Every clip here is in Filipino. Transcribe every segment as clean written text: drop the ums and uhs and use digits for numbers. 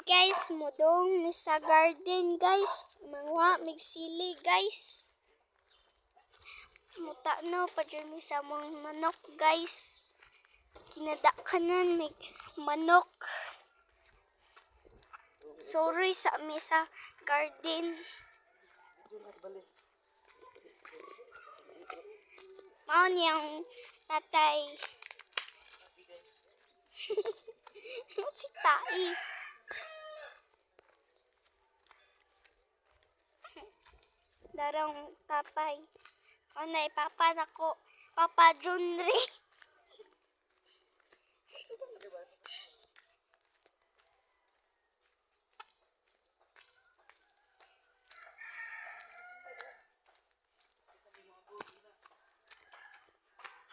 guys, mudong mi sa garden guys. Mangwa migsili guys. Mutano pa dyan mi sa mong manok guys. Kinadakanan mig manok. Sorry sa mi sa garden. Mao niyang tatay. Si Tai. Darang tatay. Onay papa nako. Papa Junri.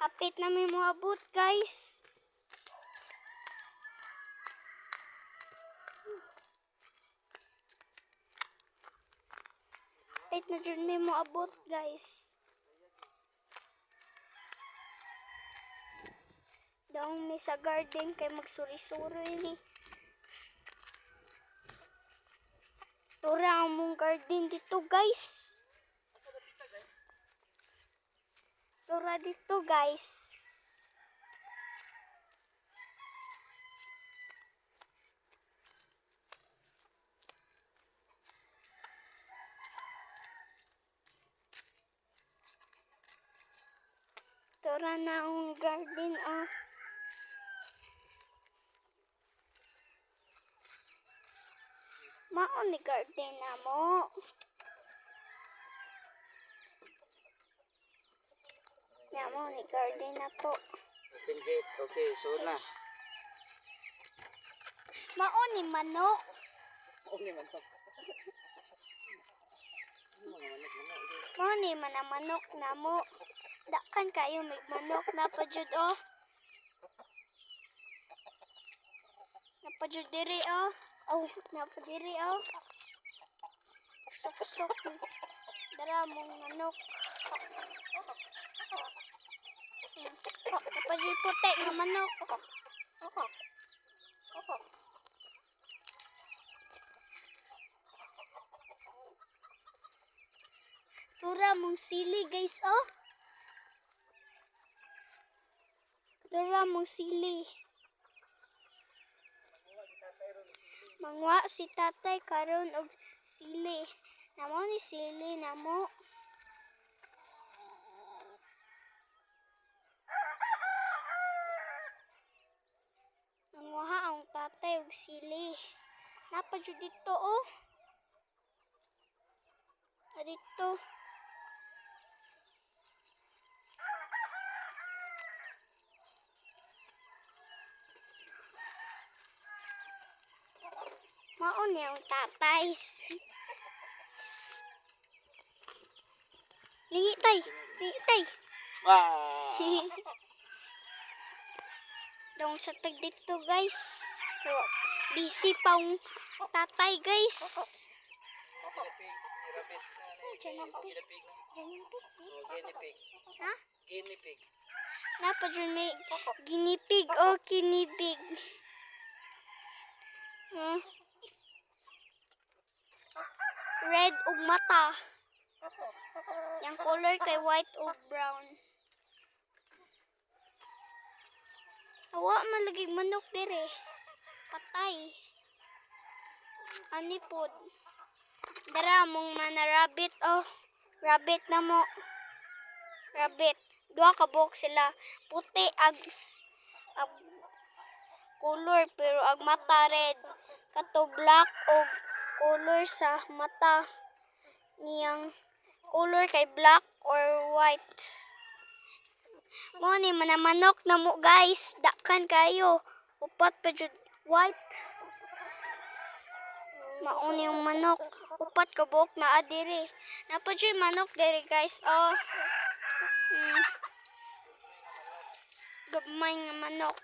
Hapit na may moabot guys. Hapit na dyan may moabot guys. Daong may sa garden kay magsuri-suri ni. Tura ang mong garden dito guys. Tura dito guys. Tura na ang garden ah. Mao ni garden na mo. Ya mo ni garden na to. Open gate. Okay, so na. Mao ni manok. Okay man to. Mao ni manok na mo. Dakan kayo may manok na pa jud oh. Napajud diri oh. Oh, napadiri oh. Sok-sok. Dara mong manok. Napajud puti nga manok. Tura mong sili guys oh. Tura mong sili. Mangwa si tatay karon og sili. Namo ni sili namo. Mangwa ang tatay og sili. Napa jud dito oh. Dito. Mao ni ang tatay. Lingi tay. Lingi tay. Ah. Dong sa tag dito guys. So, busy pa ang tatay guys. Guinea pig. Ha? Guinea pig. Napa dyan may ginipig o kinibig. Red ug mata. Yang color kay white ug brown. Awa malagig manok dire. Patay. Ani pod. Dara mong mana rabbit oh. Rabbit na mo. Rabbit. Duha ka buhok sila. Puti ag color pero ag mata red. Kato black og color sa mata niyang color kay black or white. Mo ni manok na mo guys. Dakan kayo. Upat pa jud white. Mao ni yung manok. Upat ka buhok na adiri. Napa jud manok diri guys. Oh. Gabmay nga manok.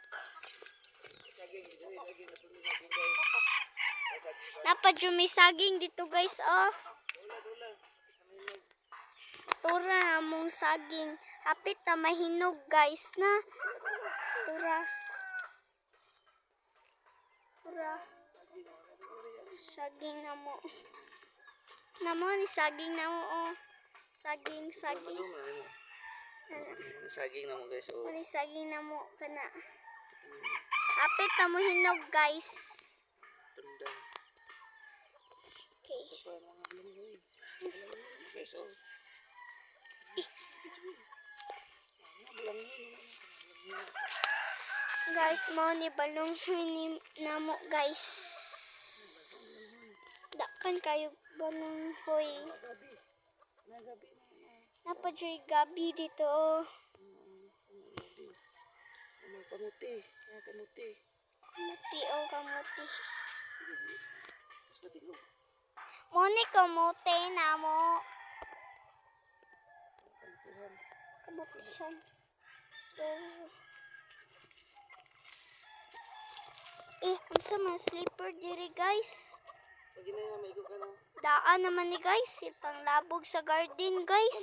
Napa jud may saging dito guys. Oh. Tura mong saging. Hapit na mahinog guys na. Tura. Saging na mo. Namo ni saging na mo oh. Saging. Saging na mo guys. Oh. Ni saging na mo kana. Apit na mo hinog guys. Tanda. Okay. Guys, oh. Guys, mo ni balong ni namo guys. Dakan kayo balong hoy. Napadyoy gabi dito oh. Kamuti. Kamuti oh kamuti. Mo ni kamuti namo. Kamutihan. Unsa man slipper diri guys? Pag na may ka na. Daan naman ni guys, itang labog sa garden guys.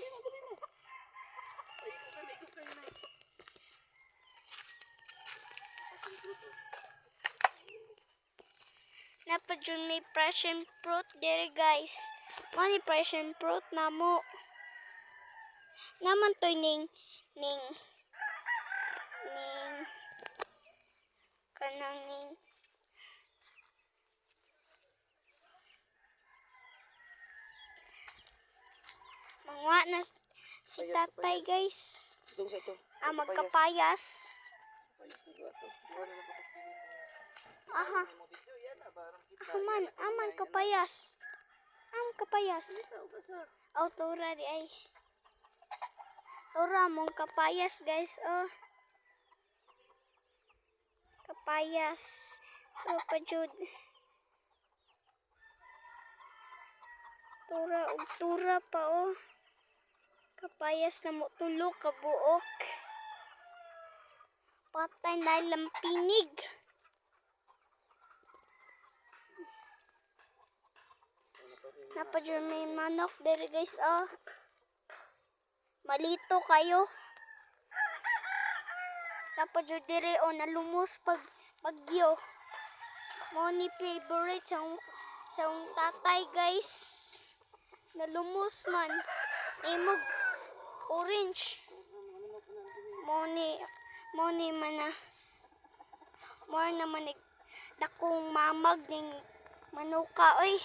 Maigo ka na. Napadyon may passion fruit diri guys. Mani passion fruit namo. Naman to ning kanang ning mangwa na si tatay guys. Itong sa ito. Magkapayas. Aha. Aman kapayas. Kapayas. Tura di ay. Tura mong kapayas guys oh. Kapayas. Pa jud. Tura pa oh. Kapayas na mo tulo ka buok. Patay na lampinig. Napadyon may manok dere guys oh. Malito kayo. Napadyon dere oh nalumos pag bagyo. Mo ni favorite sa tatay guys. Nalumos man. Imog orange. Mo ni mana. More naman dakong mamag ning manuka oy.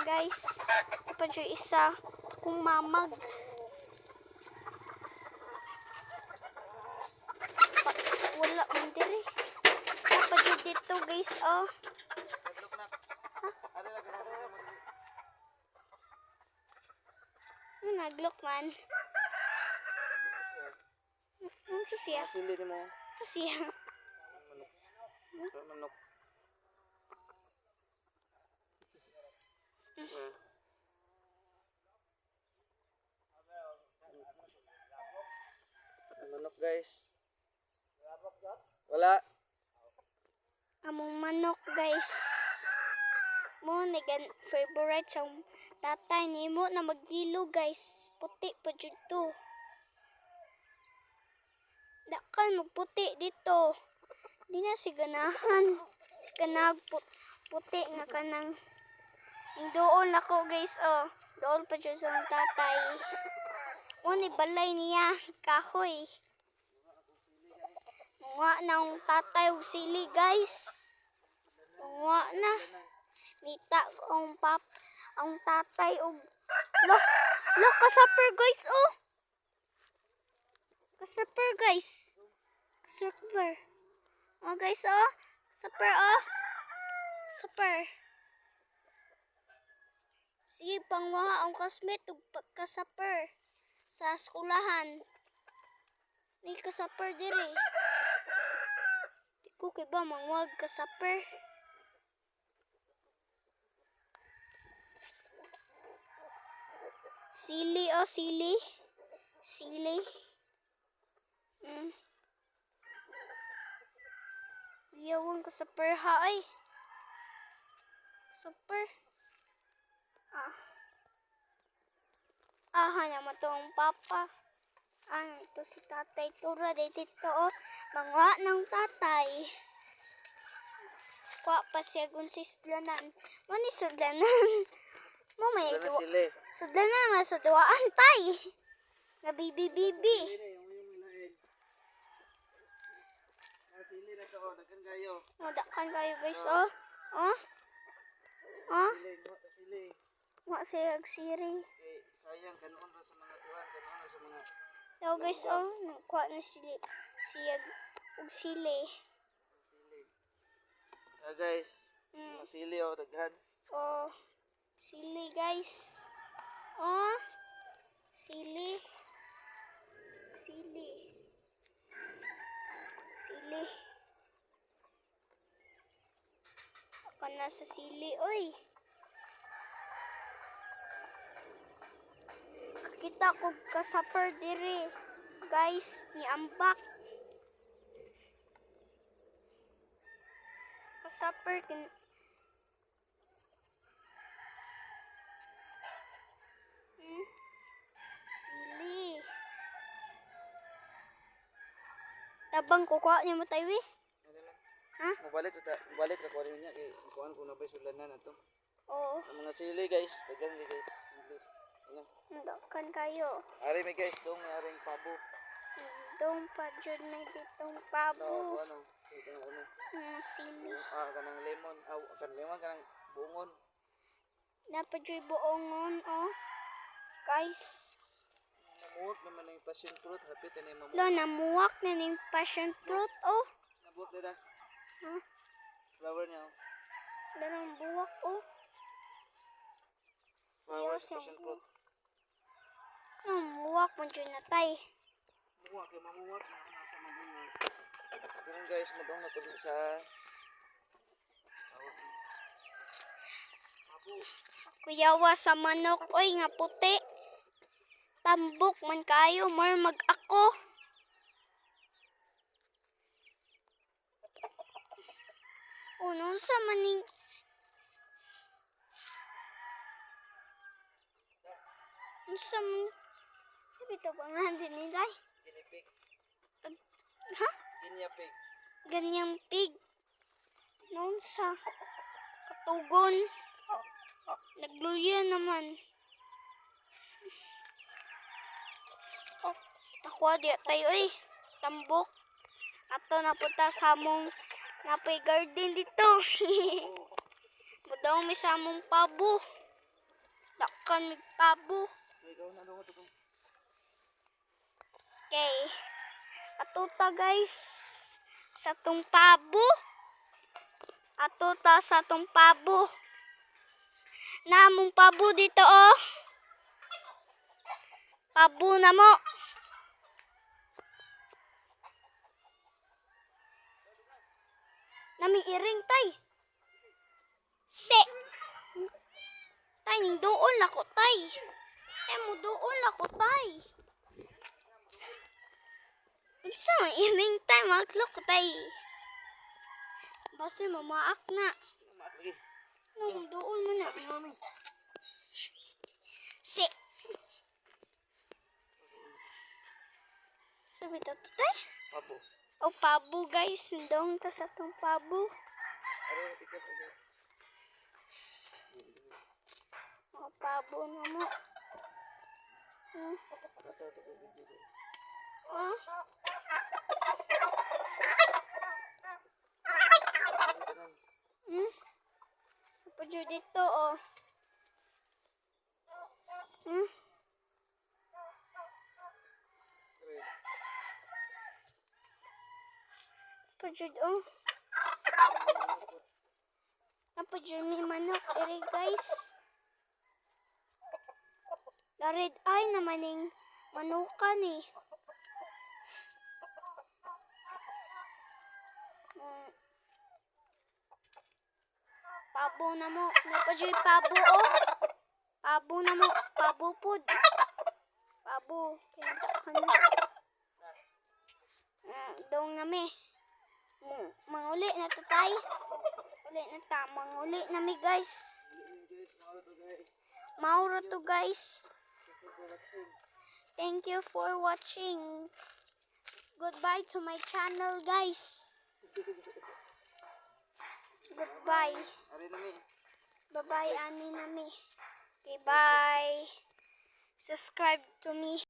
Guys, napadyo isa kung mamag. Wala man diri. Napadyo dito guys oh. Naglok man. Sa siya. Sili ni mo. Sa siya. Manok. Manok guys. Wala. Among manok guys. Mo nigan favorite sa tatay nimo na magilo guys. Puti pa jud to. Dakan magputi dito. Di na siganahan. Siganag puti nga kanang dool ako guys oh. Dool pa jud sa tatay. Mo ni balay niya kahoy. Mga nang tatay og sili guys. Mga na. Nita ang tatay og lo kasaper guys oh. Kasaper guys. Kasaper. Oh guys oh. Kasaper oh. Kasaper. Sige pangwaha ang classmate og kasaper sa skulahan. May kasaper diri. Di ko kay ba mangwag kasaper. Sili oh sili. Sili. Yawang kasaper ha ay. Kasaper. Aha naman tong papa. Ito si tatay Tura dito oh. Mangwa ng tatay. Kwa pa siya gun si sudlanan. Mo ni sudlanan. Mo may Wala na duwa. sila eh. Sudlanan nga sa duwaan tay. Nga bibi. Sili yung ilain. Sili na to, daghan kayo. Madakan kayo guys oh. Oh. Oh. Sili. Wa siya siri. Eh, sayang kanon ra sa mga tuwan, kanon ra sa mga Yo guys oh, nagkuha na sila siya og sili. sili. Guys, Mm. mga sili oh, daghan. Oh. Sili guys. Oh. Sili. Sili. Sili. Ako na sa sili, oy. Kakita ko kasapper diri. Guys, ni ambak. Kasapper kin Sili. Tabang kukuha niya mo tayo eh. Ano lang? Ha? Mabalik na ko niya kay kuan ko na ba sulanan na to. Oo. Ang mga sili guys, daghan di guys. Ano? Ndakan kayo. Ari may guys, dong aring pabo. Dong pa dyan may ditong No, pabo. ano? Ano? Sili. Kanang lemon, kanang lemon kanang bungon. Napadyoy buongon, oh. Guys. Namuot naman ang passion fruit, hapit na yung Lo, namuwak na ng passion fruit, oh. Nabuot na. Huh? Flower niya. Darang buwak, oh. Flower Yes, sa passion fruit. Namuwak mo dyan na tay. Mamuwak, kay mamuwak na nasa mabunga. Ganun guys, mabang na to sa pabo. Kuyawa sa manok, oy, nga puti. Tambok man kayo, mar mag-ako. Unong sa maning... Unsa man... Sabi ito pa nga din nila. Ginipig. Ha? Ginyapig. Ganyang pig. Noon sa katugon. Nagluya naman. Oh, nakuha di tayo eh. Tambok. Ato napunta sa among napay garden dito. Mudaw may sa among pabo. Dakan may pabo. Ikaw na daw ito. Okay. Atuta guys. Sa tong pabo. Atuta sa tong pabo. Namong pabo dito oh. Pabo na mo. Namiiring tay. Se. Tay, ning doon ako tay. Mo doon ako tay. Isa man iring tay, maglok tay. Basta mamaak na. Lagi. Nung doon mo na. Se. Sabi ito tay. Pabo. O pabo guys, sindong ta sa tong pabo. Ano tikas ito? O pabo na mo. Ito video. Oh. Apa dyan dito oh. Apa dyan oh. Apa dyan may manok ere guys. Red eye naman yung manukan eh. Pabo na mo. Napadyoy pabo oh. Pabo na mo. Pabo pod. Pabo. Kinta ka na. Dong na me. Manguli na to tay. Uli na ta. Manguli na me guys. Mauro to guys. Thank you for watching. Goodbye to my channel guys. Bye-bye. Ari na mi. Bye-bye, ani na mi. Okay, bye. Subscribe to me.